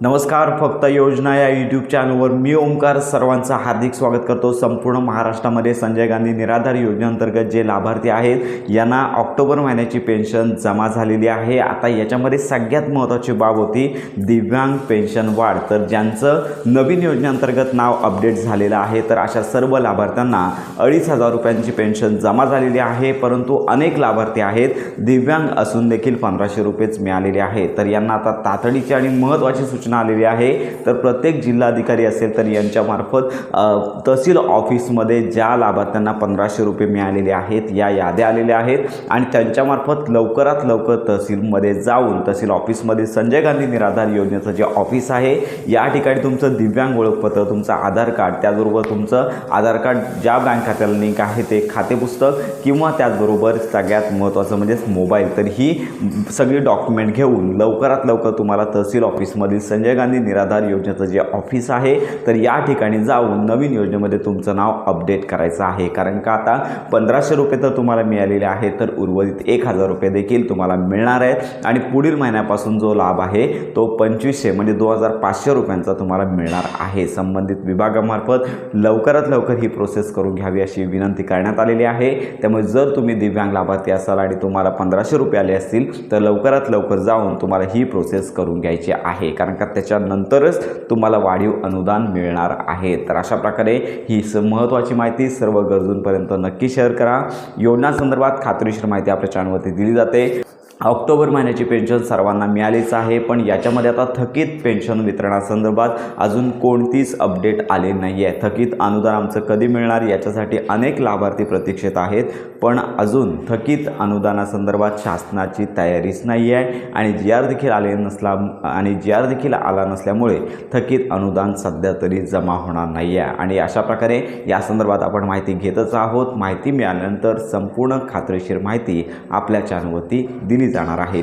नमस्कार. फक्त योजना या यूट्यूब चॅनलवर मी ओमकार सर्वांचं हार्दिक स्वागत करतो. संपूर्ण महाराष्ट्रामध्ये संजय गांधी निराधार योजनेअंतर्गत जे लाभार्थी आहेत यांना ऑक्टोबर महिन्याची पेन्शन जमा झालेली आहे. आता याच्यामध्ये सगळ्यात महत्त्वाची बाब होती दिव्यांग पेन्शन वाढ. तर ज्यांचं नवीन योजनेअंतर्गत नाव अपडेट झालेलं आहे तर अशा सर्व लाभार्थ्यांना 2,500 रुपयांची पेन्शन जमा झालेली आहे. परंतु अनेक लाभार्थी आहेत दिव्यांग असून देखील 1,500 रुपयेच मिळालेले आहेत. तर यांना आता तातडीची आणि महत्त्वाची सूचना आलेली आहे. तर प्रत्येक जिल्हाधिकारी असेल तर यांच्यामार्फत तहसील ऑफिसमध्ये ज्या लाभार्थ्यांना 1,500 रुपये मिळालेले आहेत या याद्या आलेल्या आहेत आणि त्यांच्यामार्फत लवकरात लवकर तहसीलमध्ये जाऊन तहसील ऑफिसमध्ये संजय गांधी निराधार योजनेचं जे ऑफिस आहे या ठिकाणी तुमचं दिव्यांग ओळखपत्र, तुमचं आधार कार्ड, त्याचबरोबर तुमचं आधार कार्ड ज्या बँक खात्याला लिंक आहे ते खाते पुस्तक किंवा त्याचबरोबर सगळ्यात महत्त्वाचं म्हणजेच मोबाईल, तर ही सगळी डॉक्युमेंट घेऊन लवकरात लवकर तुम्हाला तहसील ऑफिसमधील संजय गांधी निराधार योजनेचं जे ऑफिस आहे तर या ठिकाणी जाऊन नवीन योजनेमध्ये तुमचं नाव अपडेट करायचं आहे. कारण का आता 1,500 रुपये तर तुम्हाला मिळालेले आहेत तर उर्वरित 1,000 रुपये देखील तुम्हाला मिळणार आहेत आणि पुढील महिन्यापासून जो लाभ आहे तो 2,500 म्हणजे 2,500 रुपयांचा तुम्हाला मिळणार आहे. संबंधित विभागामार्फत लवकरात लवकर ही प्रोसेस करून घ्यावी अशी विनंती करण्यात आलेली आहे. त्यामुळे जर तुम्ही दिव्यांग लाभार्थी असाल आणि तुम्हाला 1,500 रुपये आले असतील तर लवकरात लवकर जाऊन तुम्हाला ही प्रोसेस करून घ्यायची आहे. कारण का त्याच्यानंतरच तुम्हाला वाढीव अनुदान मिळणार आहे. तर अशा प्रकारे ही महत्त्वाची माहिती सर्व गरजूंपर्यंत नक्की शेअर करा. योजनांसंदर्भात खात्रीशीर माहिती आपल्या चॅनलवरती दिली जाते. ऑक्टोबर महिन्याची पेन्शन सर्वांना मिळालीच आहे, पण याच्यामध्ये आता थकीत पेन्शन वितरणासंदर्भात अजून कोणतीच अपडेट आली नाही आहे. थकीत अनुदान आमचं कधी मिळणार याच्यासाठी अनेक लाभार्थी प्रतीक्षेत आहेत, पण अजून थकीत अनुदानासंदर्भात शासनाची तयारीच नाही आहे आणि GR देखील आला नसल्यामुळे थकीत अनुदान सध्या तरी जमा होणार नाही आहे. आणि अशा प्रकारे या संदर्भात आपण माहिती घेतच आहोत. माहिती मिळाल्यानंतर संपूर्ण खात्रीशीर माहिती आपल्या चॅनलवरती दिली जाणार आहे.